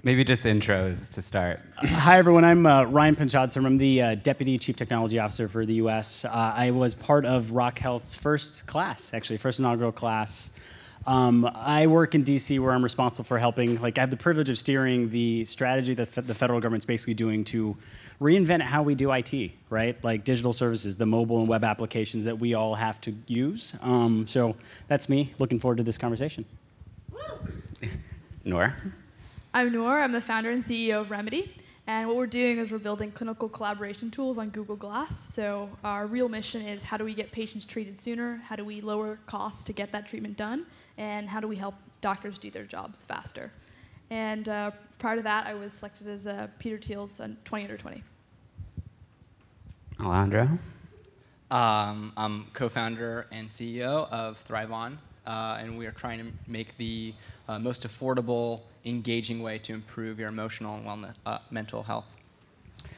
Maybe just intros to start. Hi, everyone. I'm Ryan Panchadsaram. I'm the Deputy Chief Technology Officer for the US. I was part of Rock Health's first class, actually, first inaugural class. I work in DC where I'm responsible for helping, I have the privilege of steering the strategy that the federal government's basically doing to reinvent how we do IT, right? Like digital services, the mobile and web applications that we all have to use. So that's me. Looking forward to this conversation. Noor? I'm Noor. I'm the founder and CEO of Remedy. And what we're doing is we're building clinical collaboration tools on Google Glass. So our real mission is how do we get patients treated sooner? How do we lower costs to get that treatment done? And how do we help doctors do their jobs faster? And prior to that, I was selected as Peter Thiel's 20 Under 20. Alejandro? I'm co-founder and CEO of ThriveOn, and we are trying to make the most affordable, engaging way to improve your emotional and wellness, mental health.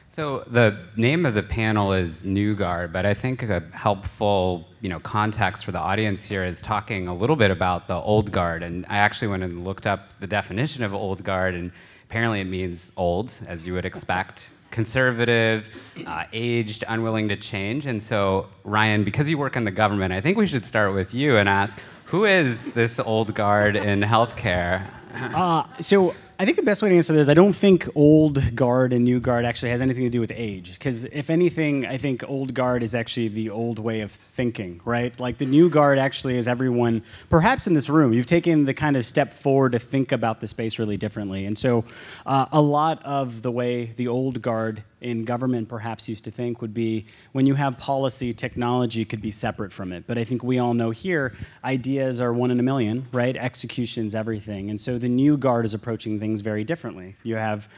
So the name of the panel is New Guard, but I think a helpful context for the audience here is talking a little bit about the Old Guard. And I actually went and looked up the definition of Old Guard, and apparently it means old, as you would expect, conservative, aged, unwilling to change. And so, Ryan, because you work in the government, I think we should start with you and ask, who is this Old Guard in healthcare? So I think the best way to answer this is I don't think old guard and new guard actually has anything to do with age. Because if anything, I think old guard is actually the old way of thinking, right? Like the new guard actually is everyone, perhaps in this room, you've taken the kind of step forward to think about the space really differently. And so a lot of the way the old guard in government perhaps used to think would be when you have policy, technology could be separate from it. But I think we all know here, ideas are one in a million, right? Execution's everything. And so the new guard is approaching things very differently. You have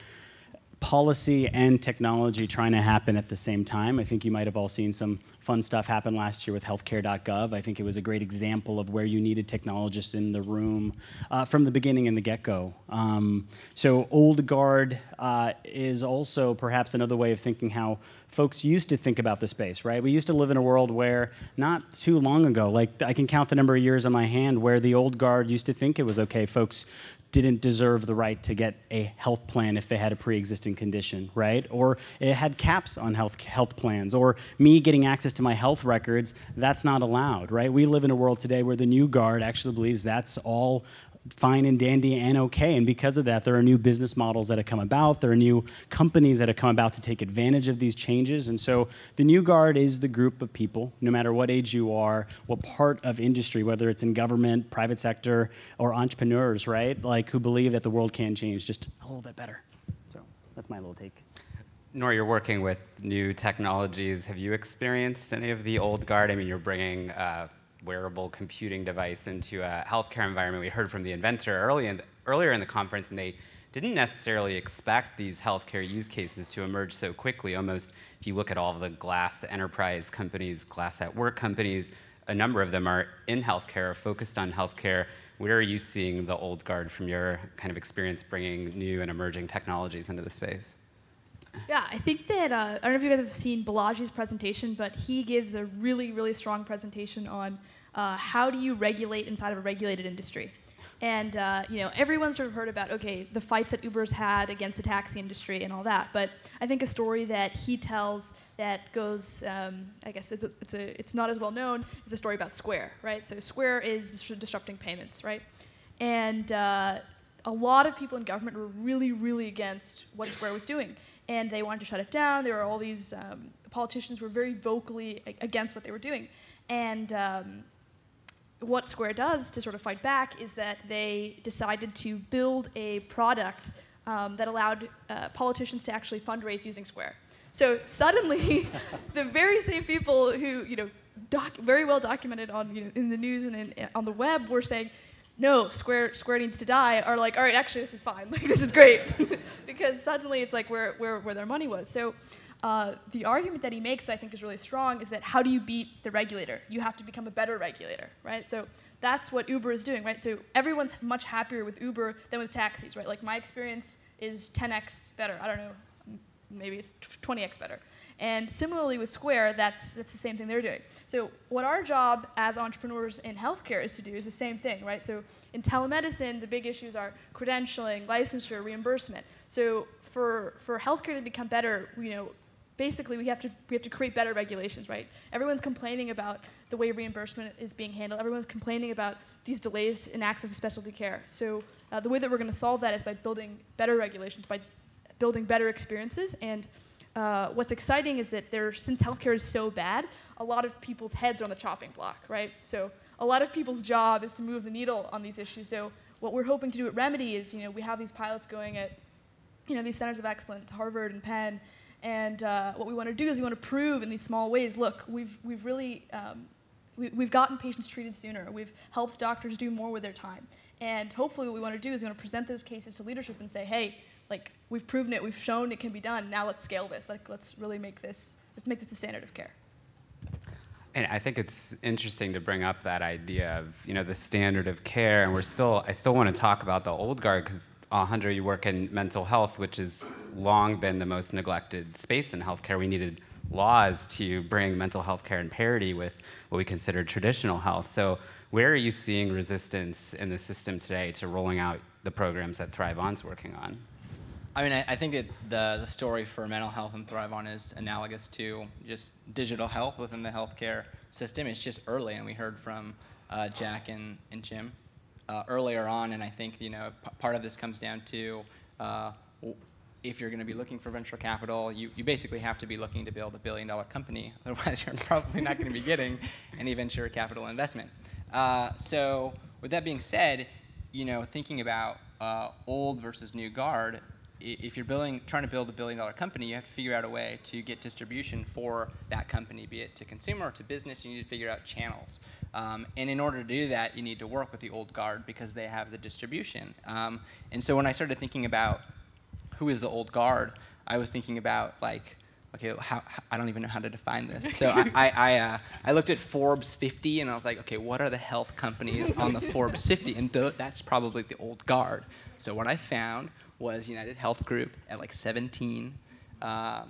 policy and technology trying to happen at the same time. I think you might have all seen some fun stuff happen last year with healthcare.gov. I think it was a great example of where you needed technologists in the room from the beginning and the get-go. So old guard is also perhaps another way of thinking how folks used to think about the space, right? We used to live in a world where not too long ago, like I can count the number of years on my hand where the old guard used to think it was okay, folks didn't deserve the right to get a health plan if they had a pre-existing condition, right? Or it had caps on health plans, or me getting access to my health records, that's not allowed, right? We live in a world today where the new guard actually believes that's all fine and dandy and okay, and because of that, there are new business models that have come about, there are new companies that have come about to take advantage of these changes, and so the new guard is the group of people, no matter what age you are, what part of industry, whether it's in government, private sector, or entrepreneurs, right, like who believe that the world can change just a little bit better. So that's my little take. Noor, you're working with new technologies. Have you experienced any of the old guard? I mean, you're bringing wearable computing device into a healthcare environment. We heard from the inventor earlier in the conference, and they didn't necessarily expect these healthcare use cases to emerge so quickly. Almost, if you look at all of the glass enterprise companies, glass at work companies, a number of them are in healthcare, focused on healthcare. Where are you seeing the old guard from your kind of experience bringing new and emerging technologies into the space? Yeah, I think that, I don't know if you guys have seen Balaji's presentation, but he gives a really, really strong presentation on how do you regulate inside of a regulated industry. And everyone's sort of heard about, okay, the fights that Uber's had against the taxi industry and all that, but I think a story that he tells that goes, I guess it's not as well known, is a story about Square, right? So Square is disrupting payments, right? And a lot of people in government were really, really against what Square was doing. And they wanted to shut it down. There were all these politicians were very vocally against what they were doing. And what Square does to sort of fight back is that they decided to build a product that allowed politicians to actually fundraise using Square. So suddenly, the very same people who very well documented on in the news and on the web were saying, no, Square needs to die, are like, all right, actually, this is fine. Like, this is great. Because suddenly it's like where their money was. So the argument that he makes that I think is really strong is that how do you beat the regulator? You have to become a better regulator, right? So that's what Uber is doing, right? So everyone's much happier with Uber than with taxis, right? Like my experience is 10x better. I don't know. maybe it's 20x better. And similarly with Square, that's the same thing they're doing. So what our job as entrepreneurs in healthcare is to do is the same thing, right? So in telemedicine, the big issues are credentialing, licensure, reimbursement. So for healthcare to become better, basically we have to create better regulations, right? Everyone's complaining about the way reimbursement is being handled. Everyone's complaining about these delays in access to specialty care. So the way that we're going to solve that is by building better regulations, by building better experiences. And what's exciting is that since healthcare is so bad, a lot of people's heads are on the chopping block, right? So a lot of people's job is to move the needle on these issues. So what we're hoping to do at Remedy is, we have these pilots going at, these centers of excellence, Harvard and Penn, and what we want to do is we want to prove in these small ways, look, we've really, we've gotten patients treated sooner. We've helped doctors do more with their time. And hopefully what we want to do is we want to present those cases to leadership and say, hey, we've proven it, we've shown it can be done, now let's scale this. Let's really make this the standard of care. And I think it's interesting to bring up that idea of, the standard of care, and I still want to talk about the old guard, because Alejandro, you work in mental health, which has long been the most neglected space in healthcare. We needed laws to bring mental health care in parity with what we consider traditional health. So where are you seeing resistance in the system today to rolling out the programs that ThriveOn's working on? I mean, I think that the story for mental health and ThriveOn is analogous to just digital health within the healthcare system. It's just early, and we heard from Jack and Jim earlier on, and I think part of this comes down to if you're going to be looking for venture capital, you basically have to be looking to build $1 billion company. Otherwise, you're probably not going to be getting any venture capital investment. So with that being said, thinking about old versus new guard, if you're trying to build $1 billion company, you have to figure out a way to get distribution for that company, be it to consumer or to business. You need to figure out channels. And in order to do that, you need to work with the old guard because they have the distribution. And so when I started thinking about who is the old guard, I was thinking about okay, I don't even know how to define this. So I looked at Forbes 50, and I was like, okay, what are the health companies on the Forbes 50? And that's probably the old guard. So what I found was United Health Group at 17,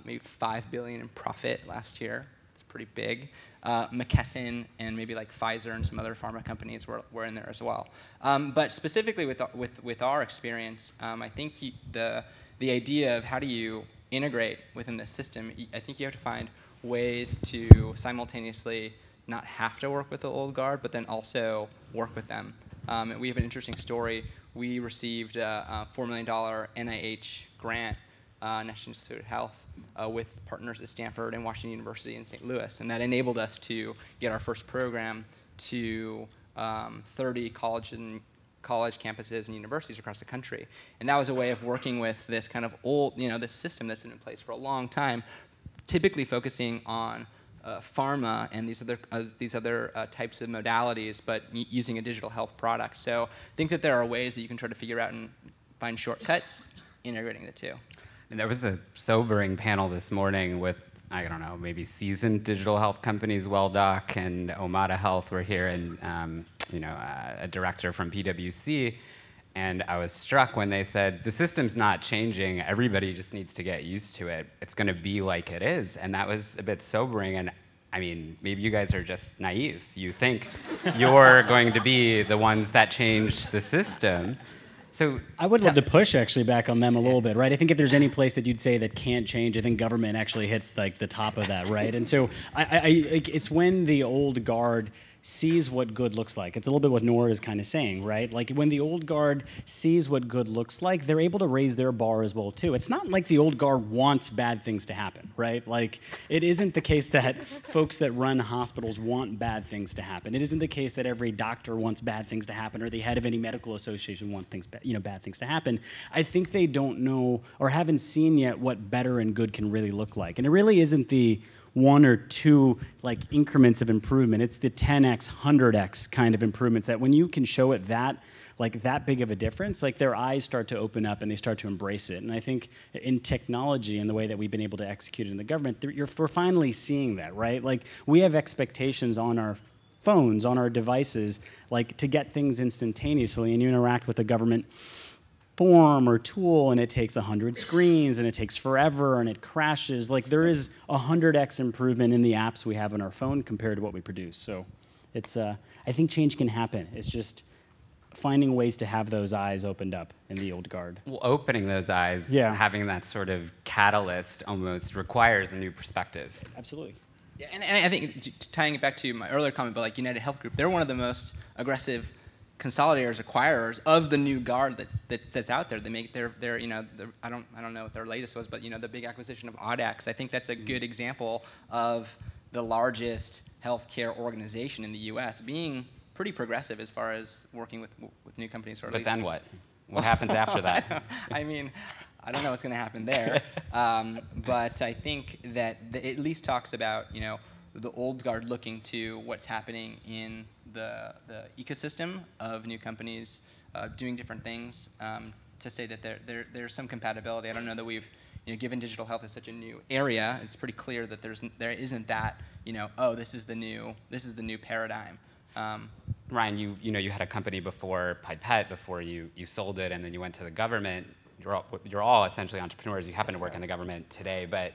maybe $5 billion in profit last year. It's pretty big. McKesson and maybe Pfizer and some other pharma companies were in there as well. But specifically with our experience, I think the idea of how do you integrate within the system, I think you have to find ways to simultaneously not have to work with the old guard, but then also work with them. And we have an interesting story. We received a $4 million NIH grant, National Institute of Health, with partners at Stanford and Washington University in St. Louis. And that enabled us to get our first program to 30 college campuses and universities across the country. And that was a way of working with this kind of old, this system that's been in place for a long time, typically focusing on pharma and these other types of modalities, but using a digital health product. So I think that there are ways that you can try to figure out and find shortcuts integrating the two. And there was a sobering panel this morning with, I don't know, maybe seasoned digital health companies, WellDoc and Omada Health were here, and a director from PwC. And I was struck when they said, the system's not changing, everybody just needs to get used to it. It's going to be like it is. And that was a bit sobering. And I mean, maybe you guys are just naive. You think you're going to be the ones that change the system. So I would love to push actually back on them a little bit, right? I think if there's any place that you'd say that can't change, I think government actually hits the top of that, right? And so it's when the old guard sees what good looks like. It's a little bit what Noor is kind of saying, right? When the old guard sees what good looks like, they're able to raise their bar as well too. It's not like the old guard wants bad things to happen, right? It isn't the case that folks that run hospitals want bad things to happen. It isn't the case that every doctor wants bad things to happen or the head of any medical association wants bad things to happen. I think they don't know or haven't seen yet what better and good can really look like. And it really isn't the 1 or 2 increments of improvement. It's the 10x, 100x kind of improvements that when you can show it that big of a difference, their eyes start to open up and they start to embrace it. And I think in technology and the way that we've been able to execute it in the government, we're finally seeing that, right? We have expectations on our phones, on our devices, to get things instantaneously, and you interact with the government form or tool and it takes 100 screens and it takes forever and it crashes. Like there is 100x improvement in the apps we have on our phone compared to what we produce. So it's, I think change can happen. It's just finding ways to have those eyes opened up in the old guard. Well, opening those eyes, having that sort of catalyst almost requires a new perspective. Absolutely. Yeah, and I think tying it back to my earlier comment about like United Health Group, they're one of the most aggressive consolidators, acquirers of the new guard that's out there. They make their you know, I don't know what their latest was, but you know, the big acquisition of Audax. I think that's a good example of the largest healthcare organization in the U.S. being pretty progressive as far as working with new companies. Or but then what? What happens after that? I mean, I don't know what's going to happen there, but I think that it at least talks about, you know, the old guard looking to what's happening in the ecosystem of new companies doing different things, to say that there's some compatibility. I don't know that we've, you know, given digital health is such a new area, it's pretty clear that there isn't that, you know, oh, this is the new paradigm. Ryan, you had a company before Pipette, before you sold it, and then you went to the government. You're all essentially entrepreneurs. You happen to work in the government today, but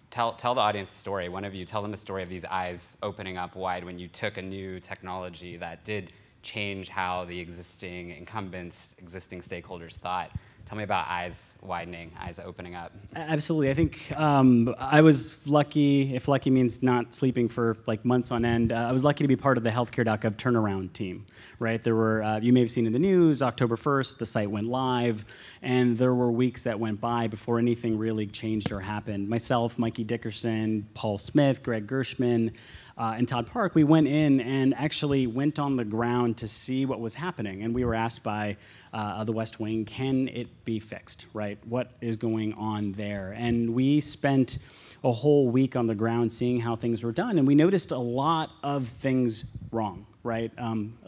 tell the audience a story. One of you, tell them the story of these eyes opening up wide when you took a new technology that did change how the existing incumbents, existing stakeholders thought. Tell me about eyes widening, eyes opening up. Absolutely. I think I was lucky, if lucky means not sleeping for like months on end, I was lucky to be part of the healthcare.gov turnaround team, right? There were, you may have seen in the news, October 1st, the site went live, and there were weeks that went by before anything really changed or happened. Myself, Mikey Dickerson, Paul Smith, Greg Gershman, and Todd Park, we went in and actually went on the ground to see what was happening. And we were asked by the West Wing, can it be fixed, right? What is going on there? And we spent a whole week on the ground seeing how things were done. And we noticed a lot of things wrong, right?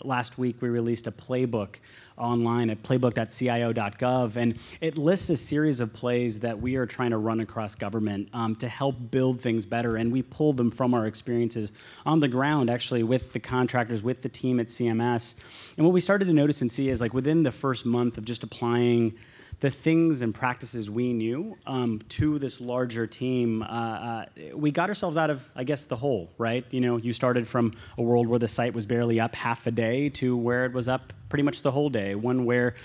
Last week, we released a playbook online at playbook.cio.gov, and it lists a series of plays that we are trying to run across government to help build things better, and we pulled them from our experiences on the ground, actually, with the contractors, with the team at CMS. And what we started to notice and see is, like, within the first month of just applying the things and practices we knew to this larger team, we got ourselves out of, I guess, the hole, right? You know, you started from a world where the site was barely up half a day to where it was up pretty much the whole day, one where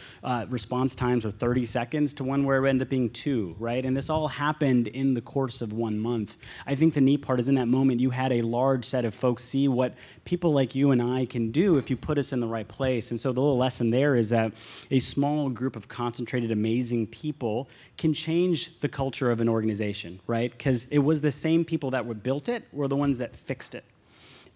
response times were 30 seconds to one where it ended up being 2, right? And this all happened in the course of 1 month. I think the neat part is in that moment you had a large set of folks see what people like you and I can do if you put us in the right place. And so the little lesson there is that a small group of concentrated, amazing people can change the culture of an organization, right? Because it was the same people that built it were the ones that fixed it.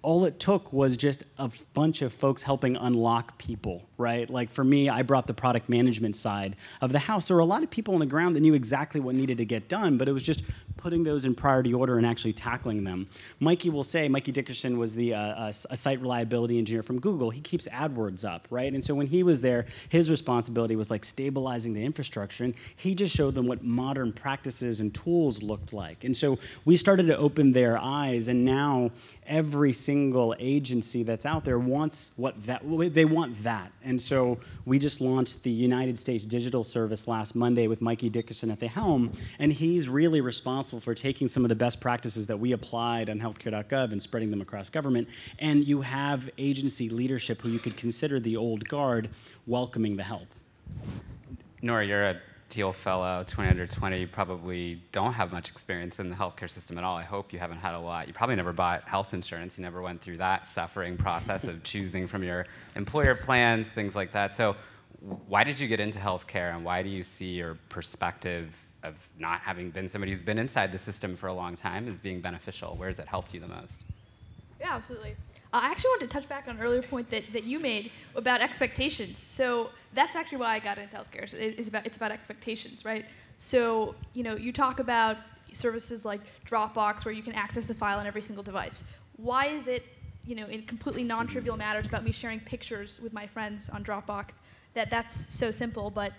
All it took was just a bunch of folks helping unlock people, right? Like for me, I brought the product management side of the house. There were a lot of people on the ground that knew exactly what needed to get done, but it was just putting those in priority order and actually tackling them. Mikey will say, Mikey Dickerson was the a site reliability engineer from Google. He keeps AdWords up, right? And so when he was there, his responsibility was like stabilizing the infrastructure, and he just showed them what modern practices and tools looked like. And so we started to open their eyes, and now every single agency that's out there wants they want that. And so we just launched the United States Digital Service last Monday with Mikey Dickerson at the helm, and he's really responsible for taking some of the best practices that we applied on healthcare.gov and spreading them across government. And you have agency leadership who you could consider the old guard welcoming the help. Noor, you're a Teal Fellow, 20 under 20. You probably don't have much experience in the healthcare system at all. I hope you haven't had a lot. You probably never bought health insurance. You never went through that suffering process of choosing from your employer plans, things like that. So why did you get into healthcare, and why do you see your perspective of not having been somebody who's been inside the system for a long time as being beneficial? Where has it helped you the most? Yeah, absolutely. I actually wanted to touch back on an earlier point that you made about expectations. So that's actually why I got into healthcare. It's about expectations, right? So you talk about services like Dropbox where you can access a file on every single device. Why is it, in completely non-trivial matters about me sharing pictures with my friends on Dropbox that's so simple, but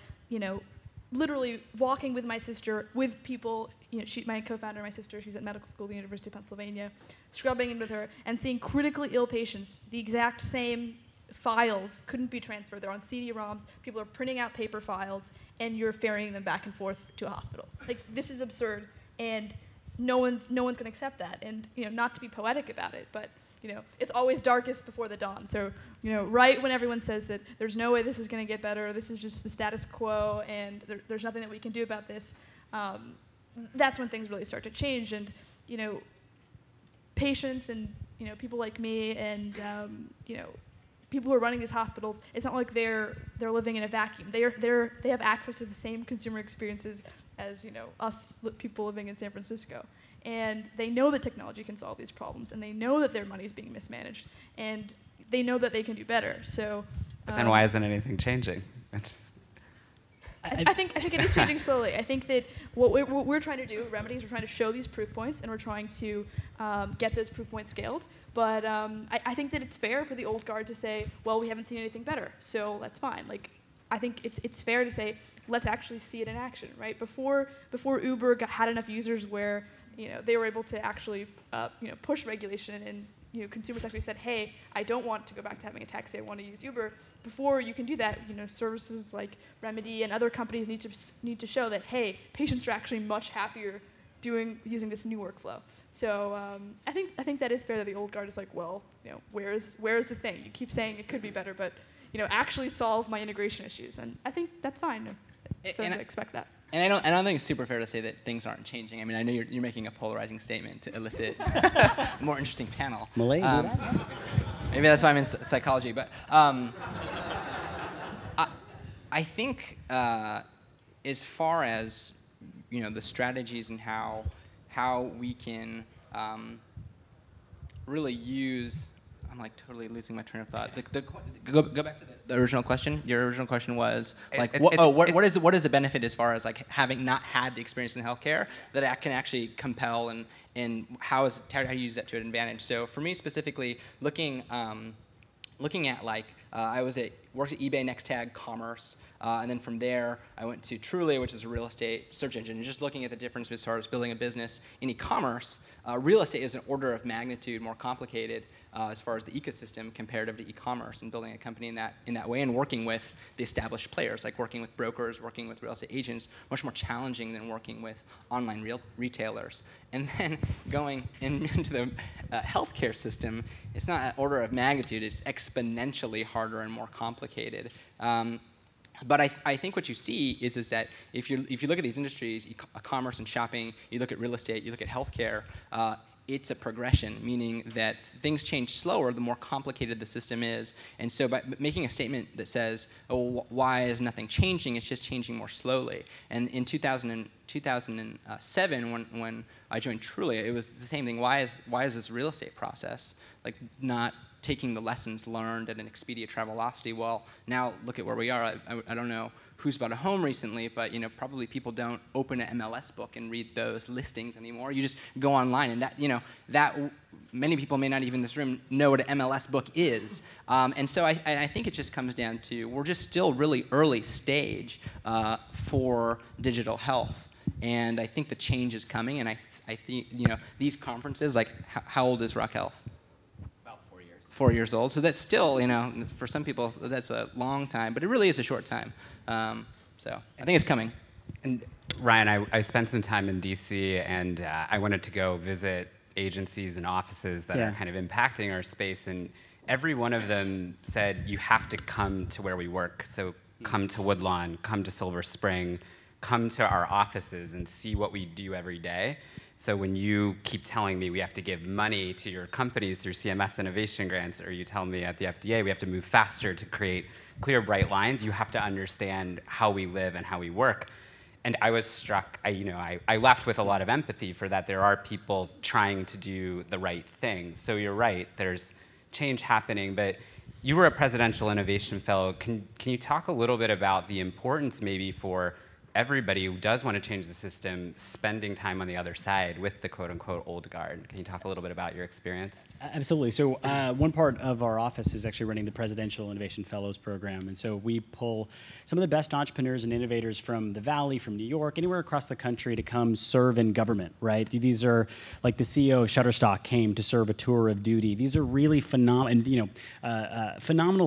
literally walking with my sister, with people, my co-founder, my sister, she's at medical school at the University of Pennsylvania, scrubbing in with her and seeing critically ill patients, the exact same files couldn't be transferred. They're on CD-ROMs. People are printing out paper files, and you're ferrying them back and forth to a hospital. Like, this is absurd, and no one's going to accept that. And not to be poetic about it, but it's always darkest before the dawn. So right when everyone says that there's no way this is going to get better, this is just the status quo, and there's nothing that we can do about this, that's when things really start to change. And patients and people like me and people who are running these hospitals, it's not like they're living in a vacuum. They have access to the same consumer experiences as us people living in San Francisco. And they know that technology can solve these problems, and they know that their money is being mismanaged, and they know that they can do better. So, but then why isn't anything changing? It's just I think it is changing slowly. I think that what we're trying to do, Remedies, we're trying to show these proof points, and we're trying to get those proof points scaled. But I think that it's fair for the old guard to say, well, we haven't seen anything better, so that's fine. Like, I think it's fair to say, let's actually see it in action, right? Before Uber had enough users where they were able to actually push regulation, and consumers actually said, hey, I don't want to go back to having a taxi, I want to use Uber. Before you can do that, services like Remedy and other companies need to show that, hey, patients are actually much happier using this new workflow. So I think that is fair that the old guard is like, well, where is the thing? You keep saying it could be better, but actually solve my integration issues, and I think that's fine. For them to expect that. And I don't think it's super fair to say that things aren't changing. I mean, I know you're making a polarizing statement to elicit a more interesting panel. Malay, maybe that's why I'm in psychology. But I think as far as the strategies and how we can really use. I'm like totally losing my train of thought. Go back to the original question. Your original question was like, what is the benefit as far as like having not had the experience in healthcare that I can actually compel, and how you use that to an advantage. So for me specifically, looking at like I worked at eBay, Nextag, Commerce, and then from there I went to Truly, which is a real estate search engine. And just looking at the difference as far as building a business in e-commerce, real estate is an order of magnitude more complicated as far as the ecosystem comparative to e-commerce, and building a company in that way, and working with the established players, like working with brokers, working with real estate agents, much more challenging than working with online retailers. And then going into the healthcare system, it's not an order of magnitude, it's exponentially harder and more complicated. But I think what you see is that if you look at these industries, commerce and shopping, you look at real estate, you look at healthcare, it's a progression, meaning that things change slower the more complicated the system is. And so by making a statement that says, oh, why is nothing changing? It's just changing more slowly. And in 2007, when I joined Truly, it was the same thing. Why is this real estate process like not taking the lessons learned at an Expedia Travelocity? Well, now look at where we are. I don't know who's bought a home recently, but probably people don't open an MLS book and read those listings anymore. You just go online, and that many people may not even in this room know what an MLS book is. And so I think it just comes down to we're just still really early stage for digital health. And I think the change is coming, and I think these conferences, like how old is Rock Health? 4 years old. So that's still, for some people, that's a long time, but it really is a short time. So I think it's coming. And Ryan, I spent some time in DC, and I wanted to go visit agencies and offices that are kind of impacting our space, and every one of them said, you have to come to where we work. So come to Woodlawn, come to Silver Spring, come to our offices and see what we do every day. So when you keep telling me we have to give money to your companies through CMS innovation grants, or you tell me at the FDA we have to move faster to create clear, bright lines, you have to understand how we live and how we work. And I was struck, I left with a lot of empathy for that. There are people trying to do the right thing. So you're right, there's change happening, but you were a Presidential Innovation Fellow. Can you talk a little bit about the importance maybe for everybody who does want to change the system spending time on the other side with the quote-unquote old guard. Can you talk a little bit about your experience? Absolutely. So one part of our office is actually running the Presidential Innovation Fellows Program. And so we pull some of the best entrepreneurs and innovators from the Valley, from New York, anywhere across the country to come serve in government, right? These are like the CEO of Shutterstock came to serve a tour of duty. These are really phenomenal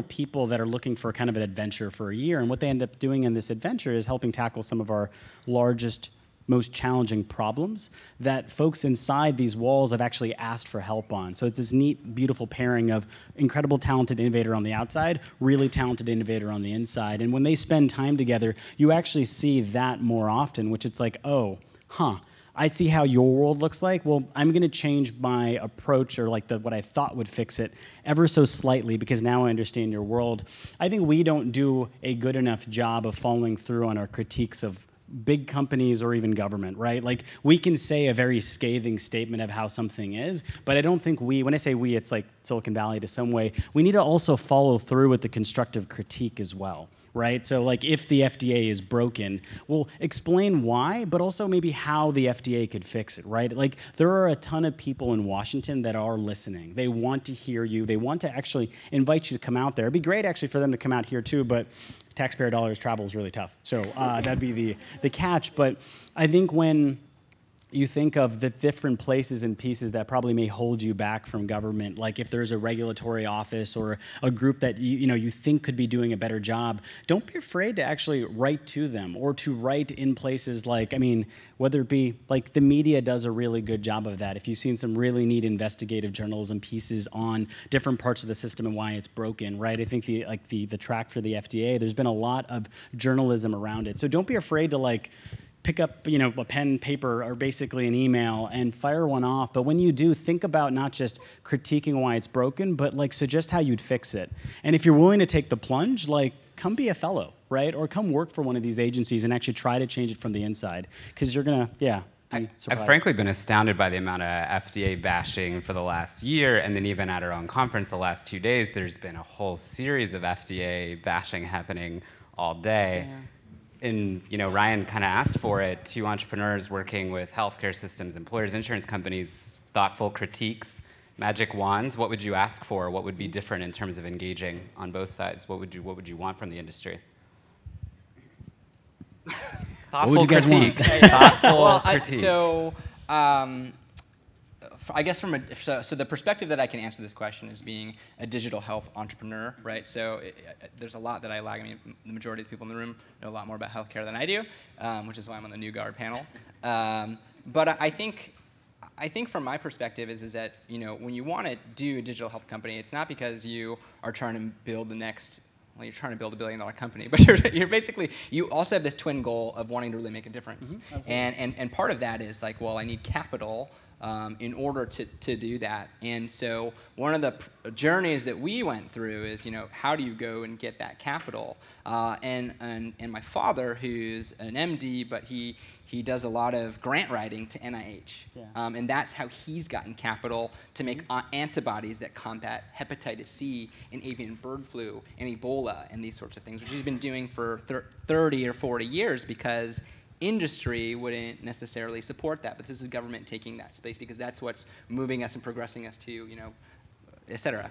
people that are looking for kind of an adventure for a year. And what they end up doing in this adventure is helping tackle some of our largest, most challenging problems that folks inside these walls have actually asked for help on. So it's this neat, beautiful pairing of incredible talented innovator on the outside, really talented innovator on the inside. And when they spend time together, you actually see that more often, which it's like, oh, I see how your world looks like. Well, I'm going to change my approach or like what I thought would fix it ever so slightly because now I understand your world. I think we don't do a good enough job of following through on our critiques of big companies or even government, right? Like we can say a very scathing statement of how something is, but I don't think when I say we, it's like Silicon Valley to some way. We need to also follow through with the constructive critique as well. Right? So like if the FDA is broken, well, explain why, but also maybe how the FDA could fix it, right? Like there are a ton of people in Washington that are listening. They want to hear you. They want to actually invite you to come out there. It'd be great actually for them to come out here too, but taxpayer dollars travel is really tough. So that'd be the catch. But I think when you think of the different places and pieces that probably may hold you back from government, like if there's a regulatory office or a group that you think could be doing a better job, don't be afraid to actually write to them or to write in places like, whether it be like the media does a really good job of that. If you've seen some really neat investigative journalism pieces on different parts of the system and why it's broken, right? I think the track for the FDA, there's been a lot of journalism around it. So don't be afraid to pick up a pen, paper, or basically an email and fire one off. But when you do, think about not just critiquing why it's broken, but suggest how you'd fix it. And if you're willing to take the plunge, come be a fellow, right? Or come work for one of these agencies and actually try to change it from the inside. Because you're going to, I've frankly been astounded by the amount of FDA bashing for the last year, and then even at our own conference the last 2 days, there's been a whole series of FDA bashing happening all day. Yeah. And Ryan kind of asked for it. 2 entrepreneurs working with healthcare systems, employers, insurance companies, thoughtful critiques, magic wands. What would you ask for? What would be different in terms of engaging on both sides? What would you want from the industry? Thoughtful critique. Thoughtful critique. I guess so the perspective that I can answer this question is being a digital health entrepreneur, right? So there's a lot that I lag. The majority of the people in the room know a lot more about healthcare than I do, which is why I'm on the New Guard panel. But I think from my perspective is that when you want to do a digital health company, it's not because you are trying to build the next. Well, you're trying to build $1 billion company, but you're basically, you also have this twin goal of wanting to really make a difference. Mm-hmm, and part of that is I need capital in order to do that. And so one of the journeys that we went through is, how do you go and get that capital? And my father, who's an MD, but he does a lot of grant writing to NIH. Yeah. And that's how he's gotten capital to make antibodies that combat hepatitis C and avian bird flu and Ebola and these sorts of things, which he's been doing for 30 or 40 years because industry wouldn't necessarily support that, but this is government taking that space because that's what's moving us and progressing us to, et cetera.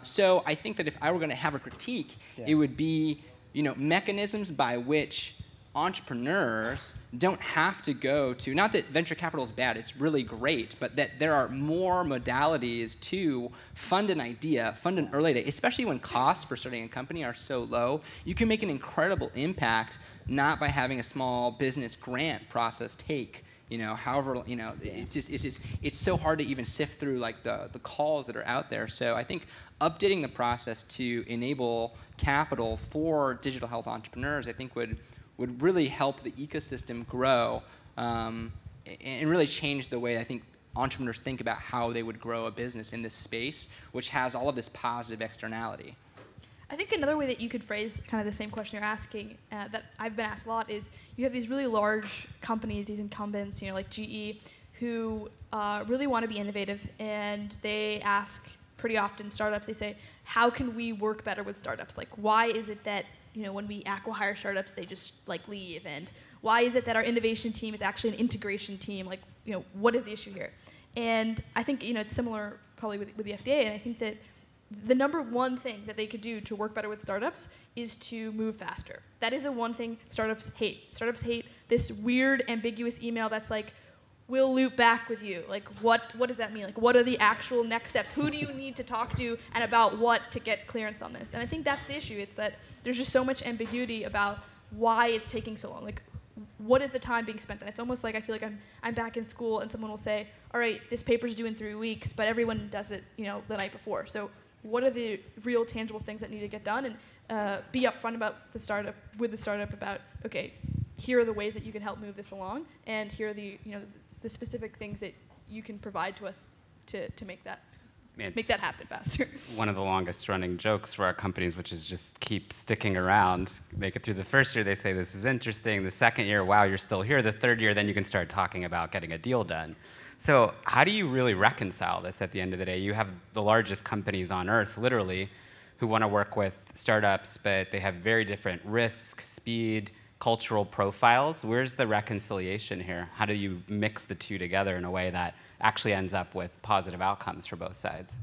So I think that if I were going to have a critique, it would be, mechanisms by which entrepreneurs don't have to go to, not that venture capital is bad, it's really great, but that there are more modalities to fund an idea, fund an early day, especially when costs for starting a company are so low. You can make an incredible impact not by having a small business grant process take, however, it's so hard to even sift through the calls that are out there. So I think updating the process to enable capital for digital health entrepreneurs, I think would really help the ecosystem grow and really change the way I think entrepreneurs think about how they would grow a business in this space, which has all of this positive externality. I think another way that you could phrase kind of the same question you're asking that I've been asked a lot is you have these really large companies, these incumbents, like GE, who really want to be innovative, and they ask pretty often startups, they say, how can we work better with startups? Why is it that when we acqui-hire startups, they just like leave? And why is it that our innovation team is actually an integration team? Like, what is the issue here? And I think it's similar probably with the FDA. And I think that the number one thing that they could do to work better with startups is to move faster. That is the one thing startups hate. Startups hate this weird, ambiguous email that's like, we'll loop back with you. Like, what does that mean? Like, what are the actual next steps? Who do you need to talk to and about what to get clearance on this? And I think that's the issue. It's that there's just so much ambiguity about why it's taking so long. Like, what is the time being spent on? It's almost like I feel like I'm back in school and someone will say, all right, this paper's due in 3 weeks, but everyone does it, the night before. So what are the real tangible things that need to get done? And be upfront about with the startup about, okay, here are the ways that you can help move this along, and here are the specific things that you can provide to us to make that happen faster. One of the longest running jokes for our companies, which is just keep sticking around, make it through the first year, they say this is interesting. The second year, wow, you're still here. The third year, then you can start talking about getting a deal done. So how do you really reconcile this at the end of the day? You have the largest companies on earth, literally, who want to work with startups, but they have very different risk, speed, cultural profiles. Where's the reconciliation here? How do you mix the two together in a way that actually ends up with positive outcomes for both sides?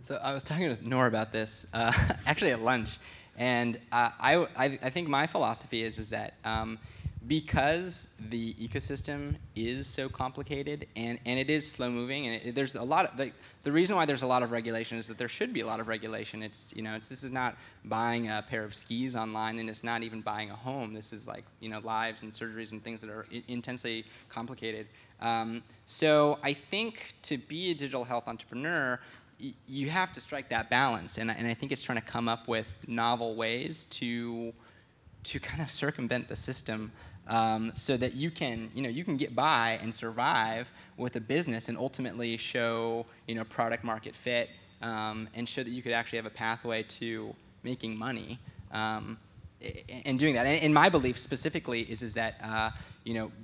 So I was talking with Noor about this actually at lunch, and I think my philosophy is that because the ecosystem is so complicated and it is slow moving, and there's a lot of the reason why there's a lot of regulation is that there should be a lot of regulation. This is not buying a pair of skis online, and it's not even buying a home. This is like lives and surgeries and things that are intensely complicated. So I think to be a digital health entrepreneur, you have to strike that balance, and I think it's trying to come up with novel ways to kind of circumvent the system. So that you can get by and survive with a business and ultimately show product market fit, and show that you could actually have a pathway to making money and doing that. And my belief specifically is that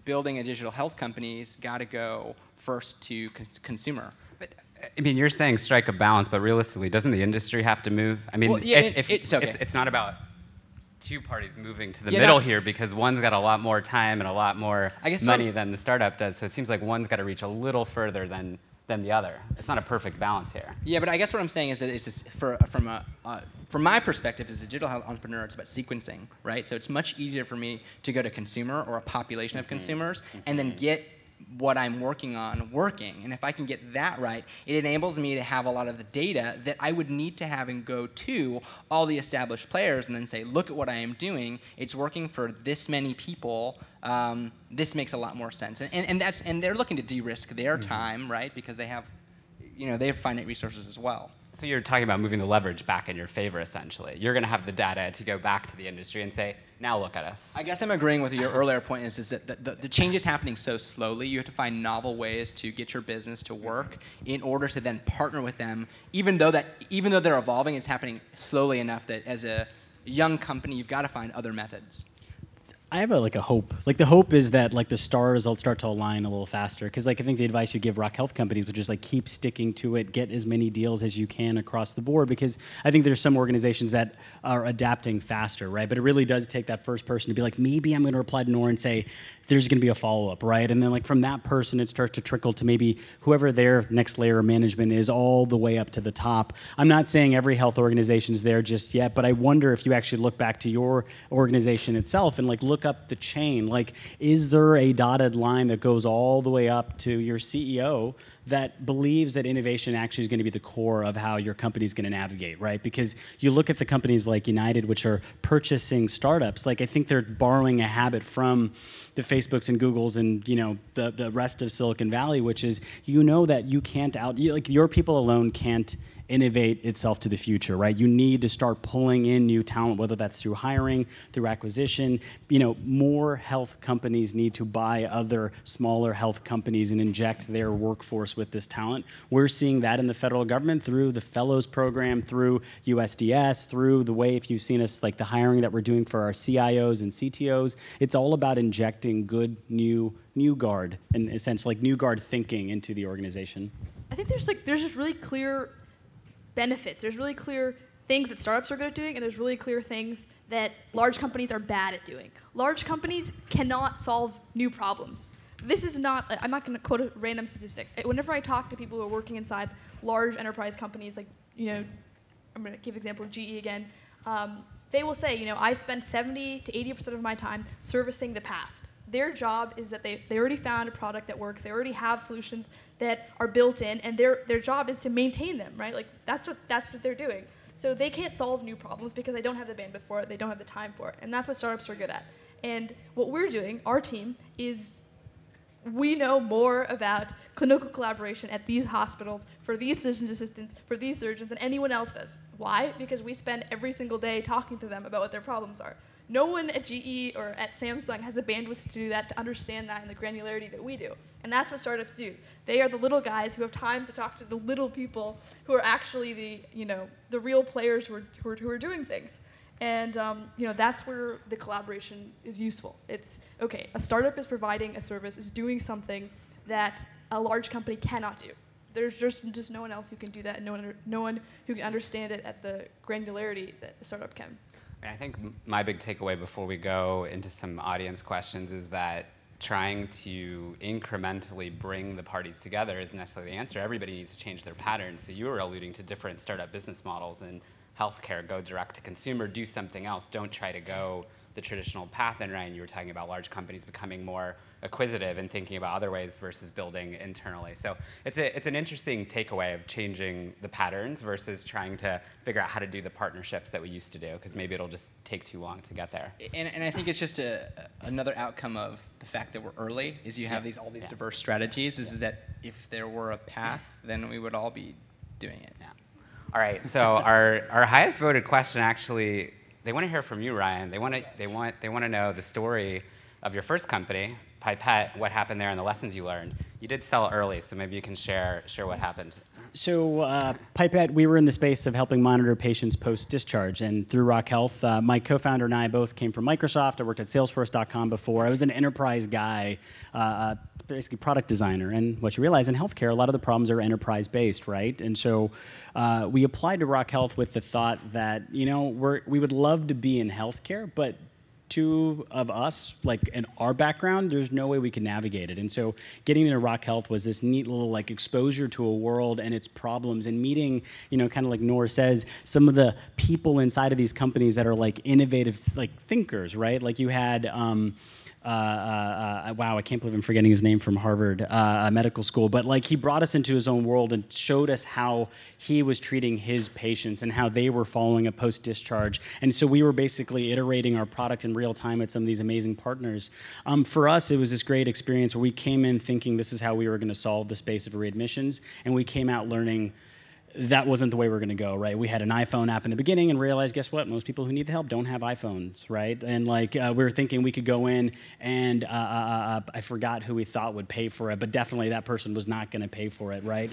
building a digital health company's got to go first to consumer. But I mean, you're saying strike a balance, but realistically, doesn't the industry have to move? I mean, well, yeah, it's not about two parties moving to the middle here, because one's got a lot more time and a lot more money than the startup does. So it seems like one's got to reach a little further than the other. It's not a perfect balance here. Yeah, but I guess what I'm saying is that it's just from my perspective as a digital health entrepreneur, it's about sequencing, right? So it's much easier for me to go to consumer or a population of consumers and then get what I'm working on working. And if I can get that right, it enables me to have a lot of the data that I would need to have and go to all the established players and then say, look at what I am doing. It's working for this many people. This makes a lot more sense. And they're looking to de-risk their time, right? Because they have finite resources as well. So you're talking about moving the leverage back in your favor, essentially. You're going to have the data to go back to the industry and say, now look at us. I guess I'm agreeing with your earlier point is that the change is happening so slowly. You have to find novel ways to get your business to work in order to then partner with them. Even though they're evolving, it's happening slowly enough that as a young company, you've got to find other methods. I have a hope. The hope is that the stars will start to align a little faster. Because I think the advice you give rock health companies would just keep sticking to it, get as many deals as you can across the board. Because I think there's some organizations that are adapting faster, right? But it really does take that first person to be like, maybe I'm going to reply to Noor and say, there's going to be a follow-up, right? And then from that person, it starts to trickle to maybe whoever their next layer of management is all the way up to the top. I'm not saying every health organization is there just yet, but I wonder if you actually look back to your organization itself and look up the chain. Is there a dotted line that goes all the way up to your CEO that believes that innovation actually is going to be the core of how your company is going to navigate, right? Because you look at the companies like United, which are purchasing startups. I think they're borrowing a habit from the Facebooks and Googles and the rest of Silicon Valley, which is that you can't your people alone can't innovate itself to the future, right? You need to start pulling in new talent, whether that's through hiring, through acquisition. More health companies need to buy other smaller health companies and inject their workforce with this talent. We're seeing that in the federal government through the fellows program, through USDS, through the way, if you've seen us, the hiring that we're doing for our CIOs and CTOs. It's all about injecting good new guard, in a sense, new guard thinking into the organization. I think there's just really clear benefits. There's really clear things that startups are good at doing, and there's really clear things that large companies are bad at doing. Large companies cannot solve new problems. This is not, I'm not going to quote a random statistic. Whenever I talk to people who are working inside large enterprise companies, like, I'm going to give an example of GE again, they will say, I spend 70 to 80% of my time servicing the past. Their job is that they already found a product that works, they already have solutions that are built in, and their job is to maintain them, right? Like, that's what they're doing. So they can't solve new problems because they don't have the bandwidth for it, they don't have the time for it, and that's what startups are good at. And what we're doing, our team, is we know more about clinical collaboration at these hospitals, for these physician assistants, for these surgeons than anyone else does. Why? Because we spend every single day talking to them about what their problems are. No one at GE or at Samsung has the bandwidth to do that, to understand that in the granularity that we do. And that's what startups do. They are the little guys who have time to talk to the little people who are actually the real players who are doing things. And that's where the collaboration is useful. It's, okay, a startup is providing a service, is doing something that a large company cannot do. There's just no one else who can do that, and no one who can understand it at the granularity that a startup can. I think my big takeaway before we go into some audience questions is that trying to incrementally bring the parties together isn't necessarily the answer. Everybody needs to change their patterns. So you were alluding to different startup business models in healthcare. Go direct to consumer, do something else. Don't try to go the traditional path. And Ryan, you were talking about large companies becoming more acquisitive and thinking about other ways versus building internally. So it's an interesting takeaway of changing the patterns versus trying to figure out how to do the partnerships that we used to do, because maybe it'll just take too long to get there. And I think it's just another outcome of the fact that we're early, is you have all these diverse strategies, is that if there were a path, then we would all be doing it. Yeah. All right, so our highest voted question, actually, they want to hear from you, Ryan. They want to know the story of your first company, Pipette, what happened there and the lessons you learned. You did sell early, so maybe you can share what happened. So Pipette, we were in the space of helping monitor patients post-discharge, and through Rock Health, my co-founder and I both came from Microsoft. I worked at Salesforce.com before. I was an enterprise guy, basically product designer, and what you realize in healthcare, a lot of the problems are enterprise-based, right? And so we applied to Rock Health with the thought that, we would love to be in healthcare, but two of us, like in our background, there's no way we could navigate it. And so getting into Rock Health was this neat little exposure to a world and its problems, and meeting, kind of like Noor says, some of the people inside of these companies that are innovative thinkers, right? Like you had wow, I can't believe I'm forgetting his name, from Harvard Medical School, but he brought us into his own world and showed us how he was treating his patients and how they were following a post-discharge. And so we were basically iterating our product in real time at some of these amazing partners. For us, it was this great experience where we came in thinking this is how we were going to solve the space of readmissions, and we came out learning that wasn't the way we're going to go, right? We had an iPhone app in the beginning and realized, guess what? Most people who need the help don't have iPhones, right? And we were thinking we could go in and I forgot who we thought would pay for it, but definitely that person was not going to pay for it, right?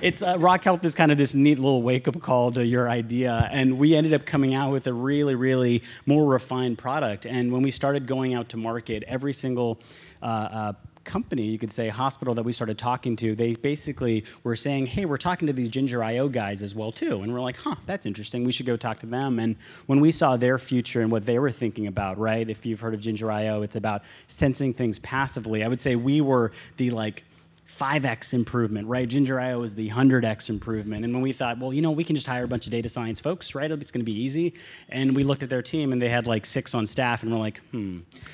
It's Rock Health is kind of this neat little wake-up call to your idea, and we ended up coming out with a really, really more refined product. And when we started going out to market, every single company, you could say, hospital that we started talking to, they basically were saying, hey, we're talking to these Gingerio guys as well too. And we're like, that's interesting, we should go talk to them. And when we saw their future and what they were thinking about, right, if you've heard of Gingerio, it's about sensing things passively. I would say we were the 5x improvement, right? Gingerio is the 100x improvement. And when we thought, well, we can just hire a bunch of data science folks, right? It's going to be easy. And we looked at their team, and they had 6 on staff, and we're like,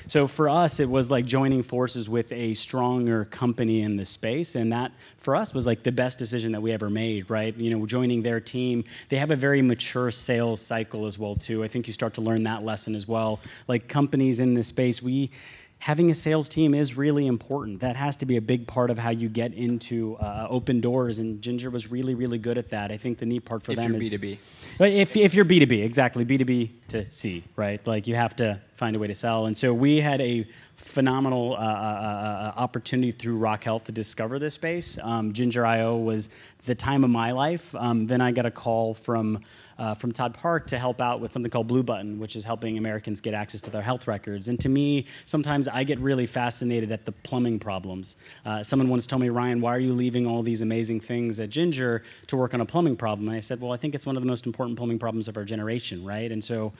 So for us, it was like joining forces with a stronger company in the space, and that, for us, was the best decision that we ever made, right? Joining their team. They have a very mature sales cycle as well, too. I think you start to learn that lesson as well. Companies in this space, having a sales team is really important. That has to be a big part of how you get into open doors, and Ginger was really, really good at that. I think the neat part for them is... If you're B2B. If you're B2B, exactly, B2B to C, right? You have to find a way to sell. And so we had a phenomenal opportunity through Rock Health to discover this space. Gingerio was the time of my life. Then I got a call from Todd Park to help out with something called Blue Button, which is helping Americans get access to their health records. And to me, sometimes I get really fascinated at the plumbing problems. Someone once told me, Ryan, why are you leaving all these amazing things at Ginger to work on a plumbing problem? And I said, well, I think it's one of the most important plumbing problems of our generation, right? And so,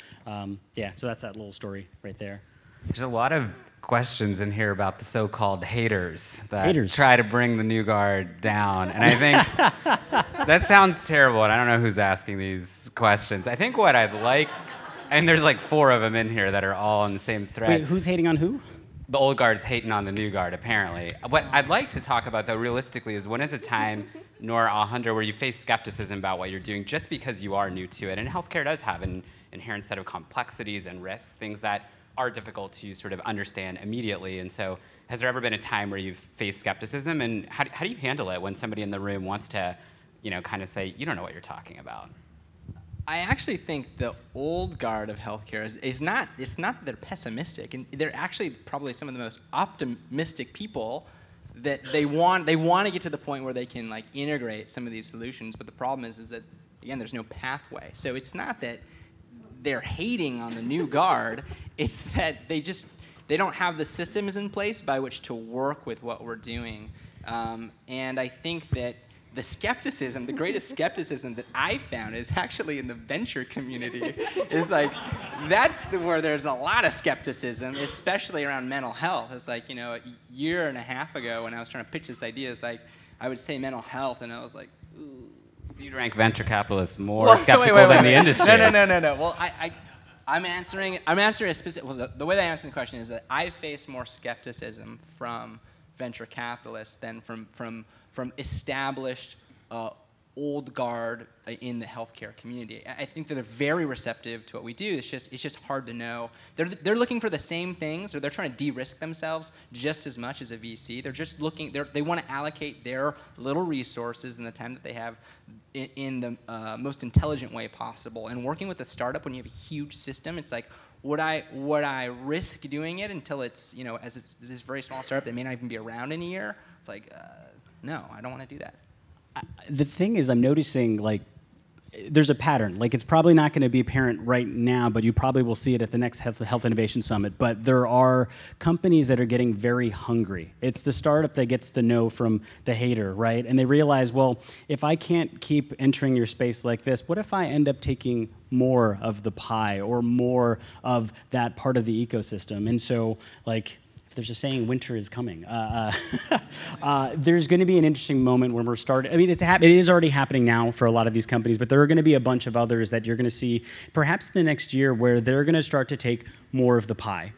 yeah, so that's that little story right there. There's a lot of questions in here about the so-called haters that try to bring the new guard down. And I think that sounds terrible, and I don't know who's asking these questions. I think what I'd like, and there's like 4 of them in here that are all on the same thread. Wait, who's hating on who? The old guard's hating on the new guard, apparently. What I'd like to talk about, though, realistically, is when is a time, Noor, Alejandro, where you face skepticism about what you're doing just because you are new to it? And healthcare does have an inherent set of complexities and risks, things that are difficult to sort of understand immediately. And so has there ever been a time where you've faced skepticism? And how do you handle it when somebody in the room wants to, kind of say, you don't know what you're talking about? I actually think the old guard of healthcare is not, it's not that they're pessimistic, and they're actually probably some of the most optimistic people that they want to get to the point where they can like integrate some of these solutions, but the problem is that, again, there's no pathway. So it's not that they're hating on the new guard, it's that they don't have the systems in place by which to work with what we're doing. And I think that the skepticism, the greatest skepticism that I found is actually in the venture community. It's like, that's where there's a lot of skepticism, especially around mental health. It's like, a year and a half ago when I was trying to pitch this idea, it's like, I would say mental health, and I was like, ooh. You'd rank venture capitalists more skeptical than the industry. No. Well, I'm answering a specific. Well, the way that I answer the question is that I face more skepticism from venture capitalists than from established old guard in the healthcare community. I think that they're very receptive to what we do. It's just hard to know. They're looking for the same things, or they're trying to de-risk themselves just as much as a VC. They're just looking. They want to allocate their little resources and the time that they have in the most intelligent way possible. And working with a startup when you have a huge system, it's like, would I risk doing it until it's as it's this very small startup that may not even be around in a year? It's like, no, I don't want to do that. The thing is, I'm noticing, like, there's a pattern. Like, it's probably not going to be apparent right now, but you probably will see it at the next Health Innovation Summit. But there are companies that are getting very hungry. It's the startup that gets the no from the hater, right? And they realize, well, if I can't keep entering your space like this, what if I end up taking more of the pie or more of that part of the ecosystem? And so, like, there's a saying, winter is coming. There's going to be an interesting moment when we're starting. I mean, it is already happening now for a lot of these companies, but there are going to be a bunch of others that you're going to see perhaps the next year where they're going to start to take more of the pie.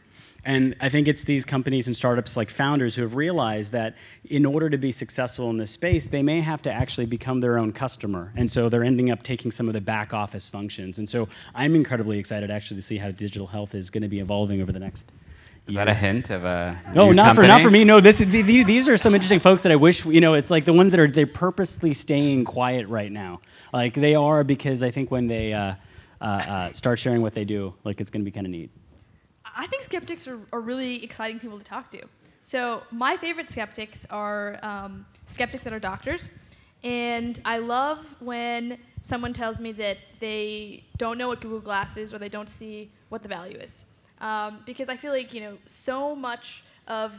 And I think it's these companies and startups like founders who have realized that in order to be successful in this space, they may have to actually become their own customer. And so they're ending up taking some of the back office functions. And so I'm incredibly excited actually to see how digital health is going to be evolving over the next. Is that a hint of a No, new not company? for me. No, these are some interesting folks that I wish, it's like the ones that they're purposely staying quiet right now. Like they are, because I think when they start sharing what they do, like it's going to be kind of neat. I think skeptics are really exciting people to talk to. So my favorite skeptics are skeptics that are doctors. And I love when someone tells me that they don't know what Google Glass is or they don't see what the value is. Because I feel like, so much of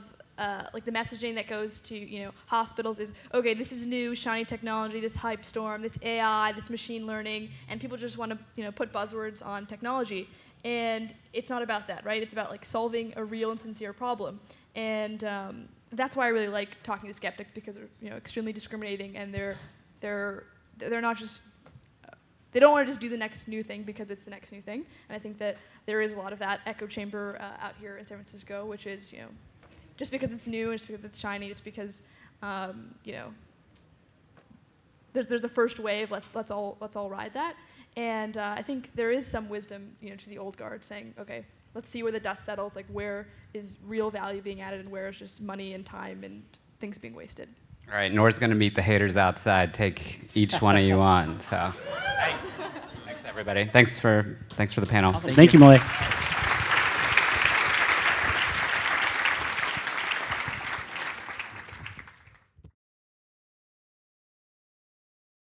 like the messaging that goes to, hospitals is, okay, this is new, shiny technology, this hype storm, this AI, this machine learning, and people just want to, put buzzwords on technology. And it's not about that, right? It's about like solving a real and sincere problem. And that's why I really like talking to skeptics, because they're, extremely discriminating, and they're not just they don't want to just do the next new thing because it's the next new thing. And I think that there is a lot of that echo chamber out here in San Francisco, which is, just because it's new, just because it's shiny, just because, there's a first wave. Let's all ride that. And I think there is some wisdom, to the old guard saying, okay, let's see where the dust settles. Like, where is real value being added, and where is just money and time and things being wasted. All right, Noor's going to meet the haters outside. Take each one of you on. So, thanks everybody. Thanks for the panel. Awesome. Thank you, Malay.